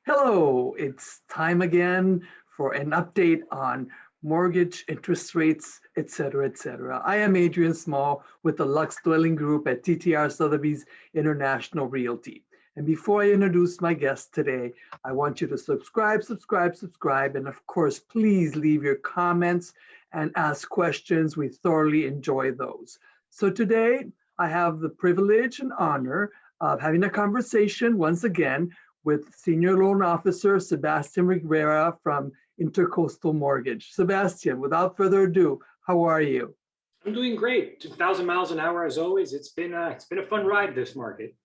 Hello, it's time again for an update on mortgage interest rates, etc., etc. I am Adrian Small with the Luxdwelling Group at TTR Sotheby's International Realty. And before I introduce my guest today, I want you to subscribe, and of course, please leave your comments and ask questions. We thoroughly enjoy those. So today, I have the privilege and honor of having a conversation once again with Senior Loan Officer Sebastian Rivera from Intercostal Mortgage. Sebastian, without further ado, how are you? I'm doing great. 2,000 miles an hour as always. It's been a fun ride, this market.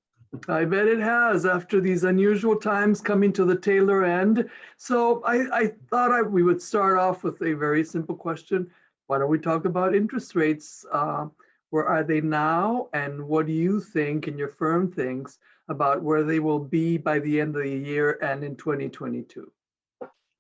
I bet it has, after these unusual times coming to the tailor end. So I thought we would start off with a very simple question. Why don't we talk about interest rates? Where are they now? And what do you think and your firm thinks about where they will be by the end of the year and in 2022?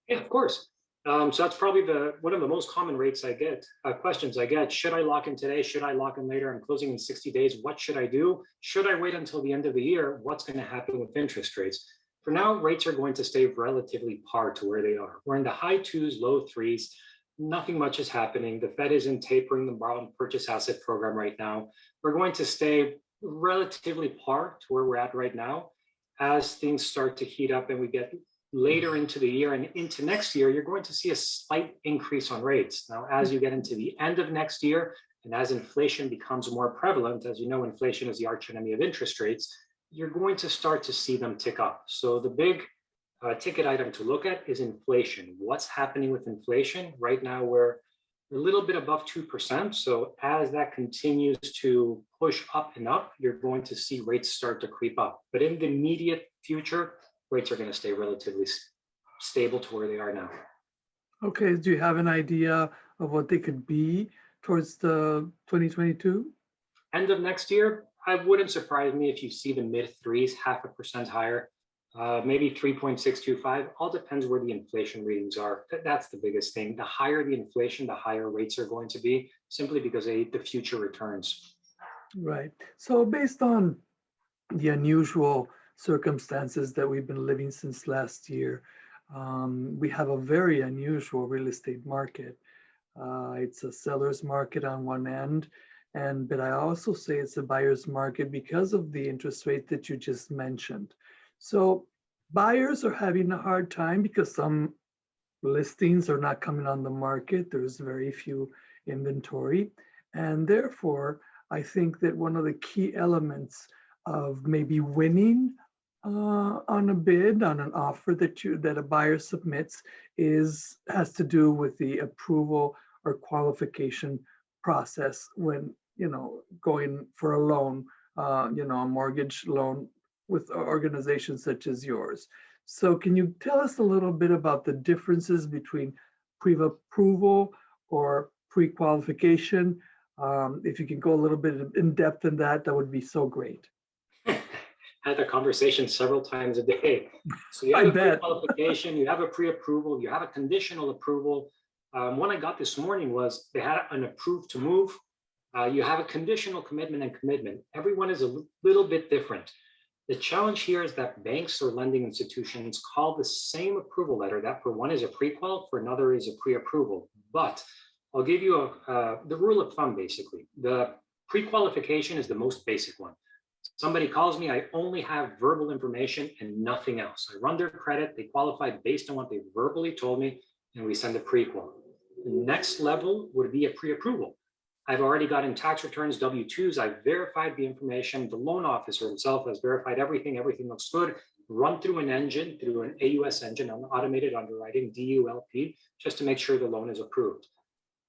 Yeah, of course. So that's probably one of the most common questions I get. Should I lock in today? Should I lock in later? I'm closing in 60 days. What should I do? Should I wait until the end of the year? What's going to happen with interest rates? For now, rates are going to stay relatively par to where they are. We're in the high twos, low threes. Nothing much is happening. The Fed isn't tapering the bond purchase asset program right now. We're going to stay relatively par to where we're at right now. As things start to heat up and we get later into the year and into next year, you're going to see a slight increase on rates. Now, as you get into the end of next year, and as inflation becomes more prevalent, as you know, inflation is the arch enemy of interest rates, you're going to start to see them tick up. So the big ticket item to look at is inflation. What's happening with inflation? Right now, we're a little bit above 2%. So as that continues to push up and up, you're going to see rates start to creep up. But in the immediate future, rates are going to stay relatively stable to where they are now. Okay, do you have an idea of what they could be towards the 2022? End of next year, it wouldn't surprise me if you see the mid threes, 0.5% higher. Maybe 3.625, all depends where the inflation readings are. That's the biggest thing. The higher the inflation, the higher rates are going to be, simply because the future returns. Right. So based on the unusual circumstances that we've been living since last year, we have a very unusual real estate market. It's a seller's market on one end, but I also say it's a buyer's market because of the interest rate that you just mentioned. So buyers are having a hard time because some listings are not coming on the market. There's very few inventory. And therefore, I think that one of the key elements of maybe winning on a bid, on an offer that a buyer submits has to do with the approval or qualification process when, going for a loan, a mortgage loan with organizations such as yours. So can you tell us a little bit about the differences between pre-approval or pre-qualification? If you can go a little bit in depth in that, that would be so great. Had the conversation several times a day. So you have a pre-qualification, you have a pre-approval, you have a conditional approval. One I got this morning was they had an approved to move. You have a conditional commitment and commitment. Everyone is a little bit different. The challenge here is that banks or lending institutions call the same approval letter, that for one is a pre-qual, for another is a pre-approval. But I'll give you the rule of thumb, basically. The pre-qualification is the most basic one. Somebody calls me, I only have verbal information and nothing else. I run their credit, they qualify based on what they verbally told me, and we send a pre-qual. The next level would be a pre-approval. I've already gotten tax returns, W-2s, I've verified the information, the loan officer himself has verified everything looks good, run through an engine, through an AUS engine, an automated underwriting, DULP, just to make sure the loan is approved.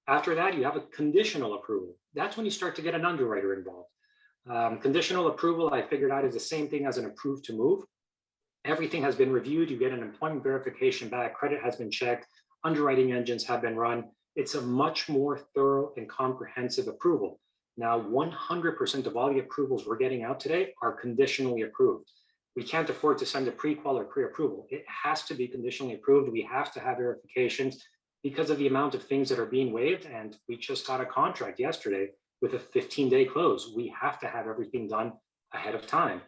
After that, you have a conditional approval. That's when you start to get an underwriter involved. Conditional approval, I figured out, is the same thing as an approved to move. Everything has been reviewed. You get an employment verification back. Credit has been checked. Underwriting engines have been run. It's a much more thorough and comprehensive approval. Now, 100% of all the approvals we're getting out today are conditionally approved. We can't afford to send a pre-qual or pre-approval. It has to be conditionally approved. We have to have verifications because of the amount of things that are being waived. And we just got a contract yesterday with a 15-day close. We have to have everything done ahead of time.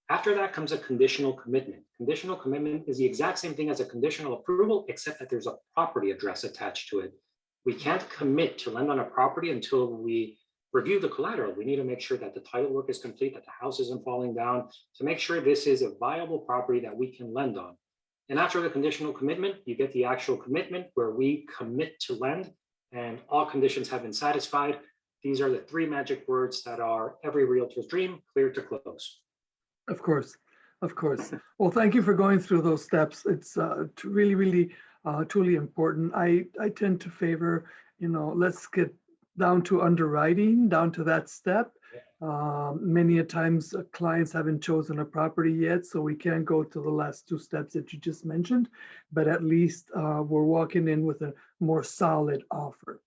After that comes a conditional commitment. Conditional commitment is the exact same thing as a conditional approval, except that there's a property address attached to it. We can't commit to lend on a property until we review the collateral. We need to make sure that the title work is complete, that the house isn't falling down, to make sure this is a viable property that we can lend on. And after the conditional commitment, you get the actual commitment where we commit to lend and all conditions have been satisfied. These are the three magic words that are every realtor's dream: clear to close. Of course, of course. Well, thank you for going through those steps. It's really, really, truly important. I tend to favor, let's get down to underwriting, down to that step. Many a times clients haven't chosen a property yet, so we can't go to the last two steps that you just mentioned, but at least we're walking in with a more solid offer.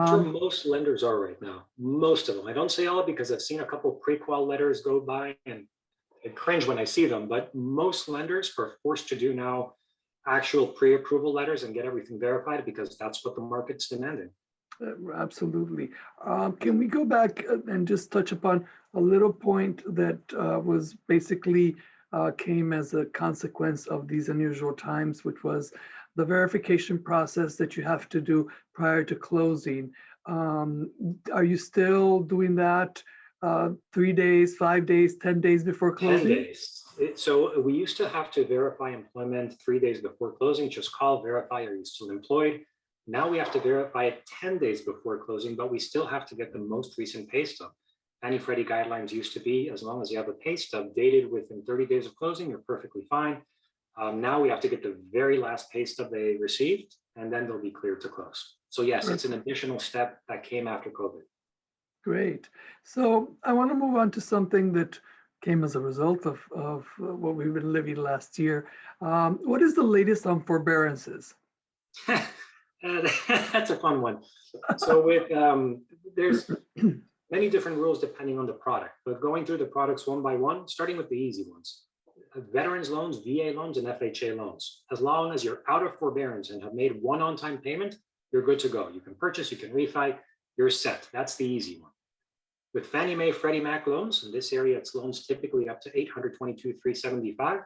Sure, most lenders are right now, most of them. I don't say all because I've seen a couple pre-qual letters go by and I cringe when I see them, but most lenders are forced to do now actual pre-approval letters and get everything verified because that's what the market's demanding. Absolutely. Can we go back and just touch upon a little point that was basically came as a consequence of these unusual times, which was the verification process that you have to do prior to closing. Are you still doing that 3 days, 5 days, 10 days before closing? 10 days. So we used to have to verify employment 3 days before closing. Just call, verify, are you still employed? Now we have to verify it 10 days before closing, but we still have to get the most recent pay stub. Fannie Freddie guidelines used to be, as long as you have a pay stub dated within 30 days of closing, you're perfectly fine. Now we have to get the very last pay stub they received, and then they'll be cleared to close. So yes, it's an additional step that came after COVID. Great. So I want to move on to something that came as a result of what we've been living last year. What is the latest on forbearances? That's a fun one. So with there's many different rules depending on the product, but going through the products one by one, starting with the easy ones. Veterans loans, VA loans, and FHA loans. As long as you're out of forbearance and have made one on-time payment, you're good to go. You can purchase, you can refi, you're set. That's the easy one. With Fannie Mae, Freddie Mac loans, in this area, it's loans typically up to $822,375.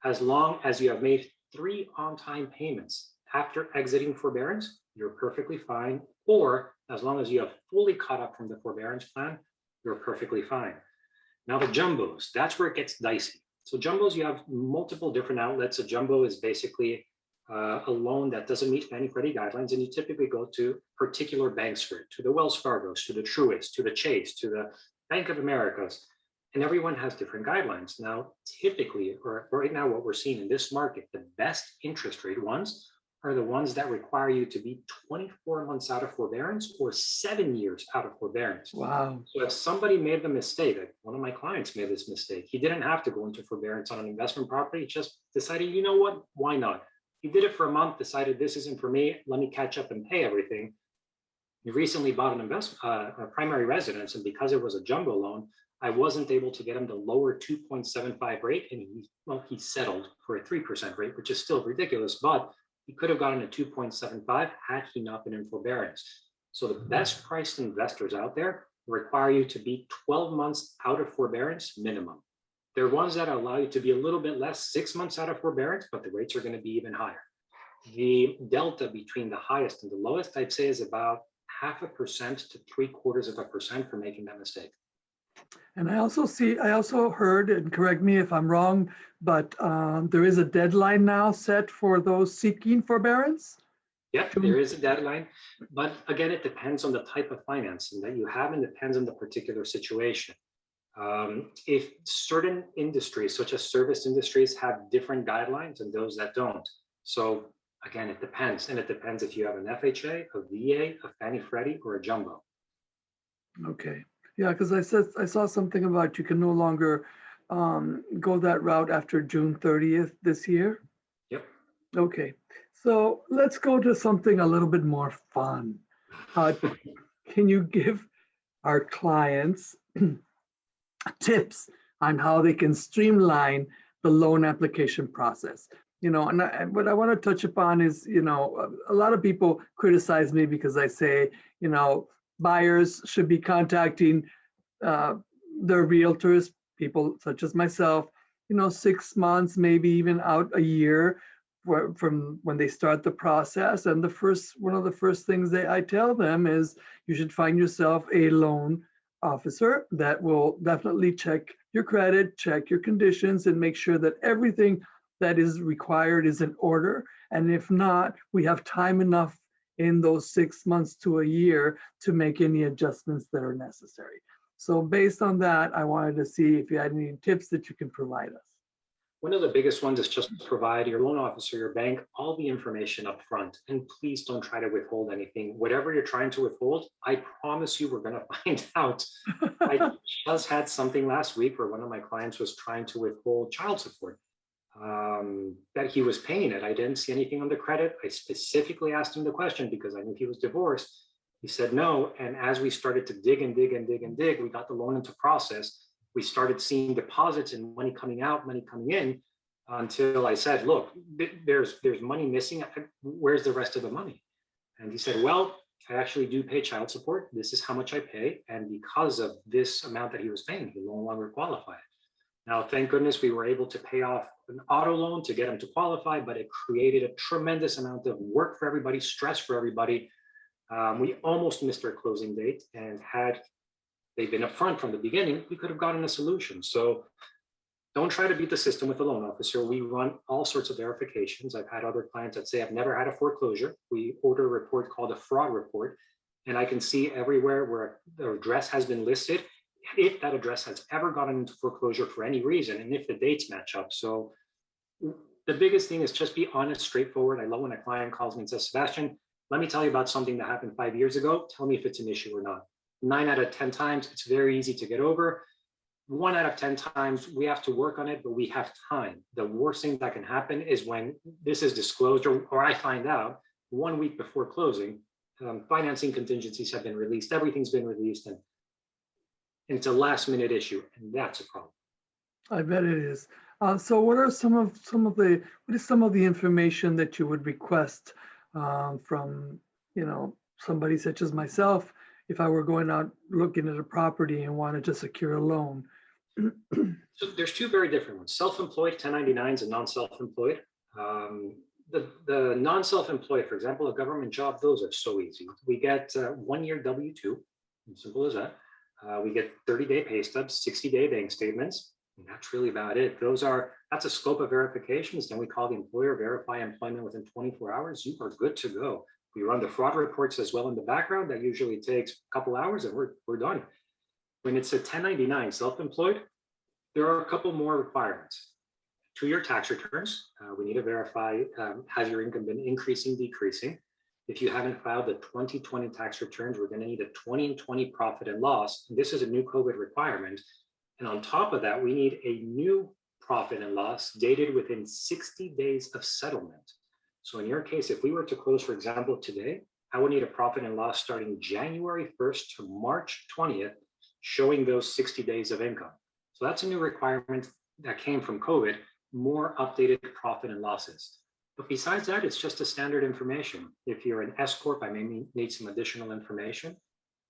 As long as you have made 3 on-time payments after exiting forbearance, you're perfectly fine. Or as long as you have fully caught up from the forbearance plan, you're perfectly fine. Now the jumbos, that's where it gets dicey. So jumbos, you have multiple different outlets. A jumbo is basically a loan that doesn't meet Fannie Freddie guidelines, and you typically go to particular banks for it, to the Wells Fargo's, to the Truist, to the Chase, to the Bank of America's, and everyone has different guidelines. Now, typically, or right now, what we're seeing in this market, the best interest rate ones are the ones that require you to be 24 months out of forbearance or 7 years out of forbearance. Wow. So if somebody made the mistake, like one of my clients made this mistake, he didn't have to go into forbearance on an investment property, he just decided, you know what, why not? He did it for a month, decided this isn't for me, let me catch up and pay everything. He recently bought an a primary residence, and because it was a jumbo loan, I wasn't able to get him the lower 2.75 rate, and he settled for a 3% rate, which is still ridiculous, but he could have gotten a 2.75 had he not been in forbearance. So the best priced investors out there require you to be 12 months out of forbearance minimum. There are ones that allow you to be a little bit less, 6 months out of forbearance, but the rates are going to be even higher. The delta between the highest and the lowest, I'd say, is about 0.5% to 0.75% for making that mistake. And I also heard, and correct me if I'm wrong, but there is a deadline now set for those seeking forbearance? Yep, there is a deadline, but again, it depends on the type of financing that you have and depends on the particular situation. If certain industries, such as service industries, have different guidelines and those that don't. So again, it depends. And it depends if you have an FHA, a VA, a Fannie Freddie, or a jumbo. Okay. Yeah, because I saw something about you can no longer go that route after June 30th this year. Yep. Okay. So let's go to something a little bit more fun. Can you give our clients tips on how they can streamline the loan application process? And what I want to touch upon is, a lot of people criticize me because I say, buyers should be contacting their realtors, people such as myself, 6 months, maybe even out a year from when they start the process. And one of the first things that I tell them is you should find yourself a loan officer that will definitely check your credit, check your conditions, and make sure that everything that is required is in order. And if not, we have time enough in those 6 months to a year to make any adjustments that are necessary. So based on that, I wanted to see if you had any tips that you can provide us. One of the biggest ones is just provide your loan officer, your bank, all the information up front. And please don't try to withhold anything. Whatever you're trying to withhold, I promise you we're going to find out. I just had something last week where one of my clients was trying to withhold child support that he was paying it. I didn't see anything on the credit. I specifically asked him the question because I knew he was divorced. He said no. And as we started to dig and dig and dig and dig, we got the loan into process. We started seeing deposits and money coming out, money coming in, until I said, look, there's money missing. Where's the rest of the money? And he said, well, I actually do pay child support. This is how much I pay. And because of this amount that he was paying, he no longer qualified. Now, thank goodness we were able to pay off an auto loan to get him to qualify, but it created a tremendous amount of work for everybody, stress for everybody. We almost missed our closing date, and had they been upfront from the beginning, we could have gotten a solution. So don't try to beat the system with a loan officer. We run all sorts of verifications. I've had other clients that say, I've never had a foreclosure. We order a report called a fraud report, and I can see everywhere where the address has been listed, if that address has ever gotten into foreclosure for any reason, and if the dates match up. So the biggest thing is just be honest, straightforward. I love when a client calls me and says, Sebastian, let me tell you about something that happened 5 years ago. Tell me if it's an issue or not. 9 out of 10 times, it's very easy to get over. 1 out of 10 times, we have to work on it, but we have time. The worst thing that can happen is when this is disclosed, or I find out 1 week before closing, financing contingencies have been released, everything's been released, and it's a last minute issue, and that's a problem. I bet it is. So what are some of the information that you would request from somebody such as myself if I were going out looking at a property and wanted to secure a loan? So there's two very different ones: self-employed 1099s and non-self-employed. The non-self-employed, for example, a government job, those are so easy. We get 1 year W-2, simple as that. We get 30-day pay stubs, 60-day bank statements, and that's really about it. That's a scope of verifications. Then we call the employer, verify employment within 24 hours. You are good to go. We run the fraud reports as well in the background. That usually takes a couple hours, and we're done. When it's a 1099 self-employed, there are a couple more requirements. 2-year tax returns. We need to verify, has your income been increasing, decreasing? If you haven't filed the 2020 tax returns, we're going to need a 2020 profit and loss. And this is a new COVID requirement. And on top of that, we need a new profit and loss dated within 60 days of settlement. So in your case, if we were to close, for example, today, I would need a profit and loss starting January 1st to March 20th, showing those 60 days of income. So that's a new requirement that came from COVID, more updated profit and losses. But besides that, it's just a standard information. If you're an S Corp, I may need some additional information.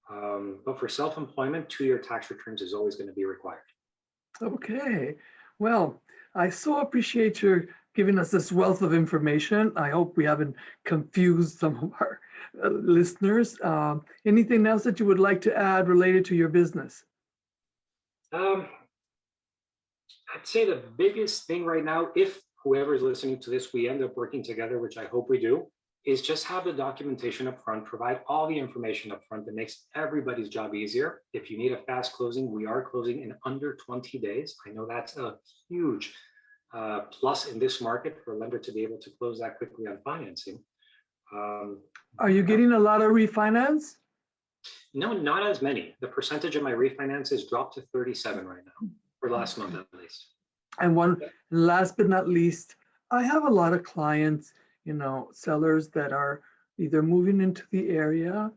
But for self-employment, 2-year tax returns is always going to be required. Okay. Well, I so appreciate your giving us this wealth of information. I hope we haven't confused some of our listeners. Anything else that you would like to add related to your business? I'd say the biggest thing right now, if whoever is listening to this, we end up working together, which I hope we do, is just have the documentation up front, provide all the information up front that makes everybody's job easier. If you need a fast closing, we are closing in under 20 days. I know that's a huge plus in this market for a lender to be able to close that quickly on financing. Are you getting a lot of refinance? No, not as many. The percentage of my refinances dropped to 37 right now, for last month at least. And last but not least, I have a lot of clients, sellers that are either moving into the area,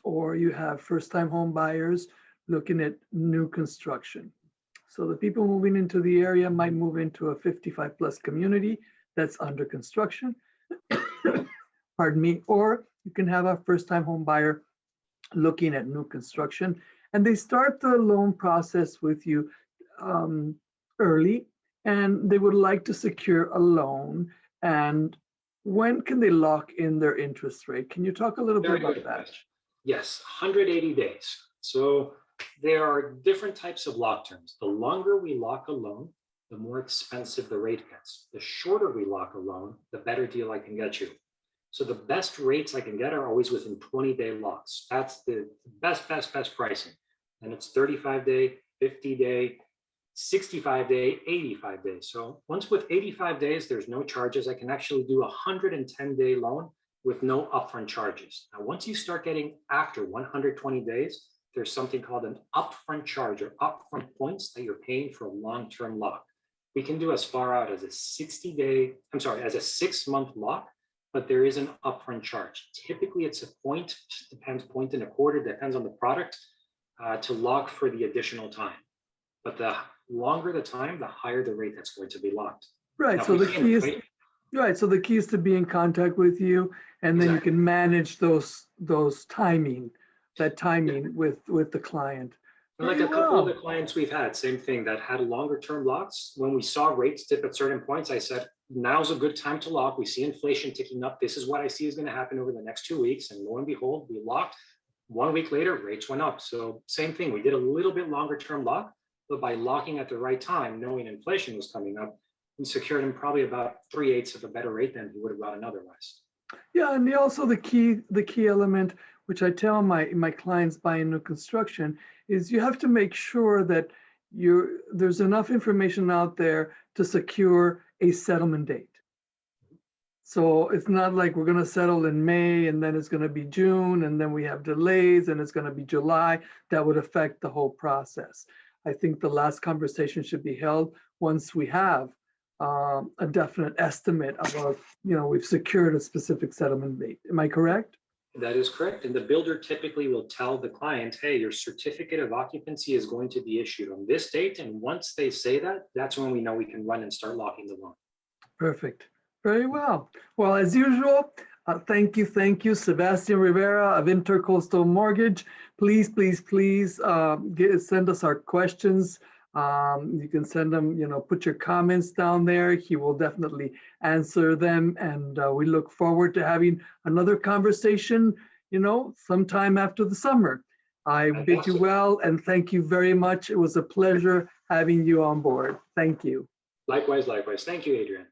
or you have first-time home buyers looking at new construction. So the people moving into the area might move into a 55+ community that's under construction, pardon me, or you can have a first-time home buyer looking at new construction, and they start the loan process with you early, and they would like to secure a loan. And when can they lock in their interest rate? Can you talk a little bit about that? Question. Yes, 180 days. So there are different types of lock terms. The longer we lock a loan, the more expensive the rate gets. The shorter we lock a loan, the better deal I can get you. So the best rates I can get are always within 20-day locks. That's the best pricing. And it's 35-day, 50-day, 65-day, 85 days. So once with 85 days, there's no charges. I can actually do a 110-day loan with no upfront charges. Now, once you start getting after 120 days, there's something called an upfront charge or upfront points that you're paying for a long-term lock. We can do as far out as a 6-month lock, but there is an upfront charge. Typically, it's a point, depends, point and a quarter, depends on the product, to lock for the additional time. But the longer the time, the higher the rate that's going to be locked. Right. Now, so the key is right. So the key is to be in contact with you, and then you can manage those timing with the client. And like a couple of the clients we've had, same thing, that had longer term locks. When we saw rates dip at certain points, I said, now's a good time to lock. We see inflation ticking up. This is what I see is going to happen over the next 2 weeks. And lo and behold, we locked. 1 week later, rates went up. So same thing. We did a little bit longer term lock, but by locking at the right time, knowing inflation was coming up, we secured him probably about 3/8 of a better rate than he would have gotten otherwise. Yeah, and also the key element, which I tell my clients buying new construction, is you have to make sure that there's enough information out there to secure a settlement date. So it's not like we're going to settle in May and then it's going to be June and then we have delays and it's going to be July. That would affect the whole process. I think the last conversation should be held once we have a definite estimate about, we've secured a specific settlement date. Am I correct? That is correct. And the builder typically will tell the client, hey, your certificate of occupancy is going to be issued on this date. And once they say that, that's when we know we can run and start locking the loan. Perfect. Very well. Well, as usual, thank you, Sebastian Rivera of Intercostal Mortgage. Please send us our questions. You can send them, put your comments down there. He will definitely answer them. And we look forward to having another conversation, sometime after the summer. I bid you well and thank you very much. It was a pleasure having you on board. Thank you. Likewise. Thank you, Adrian.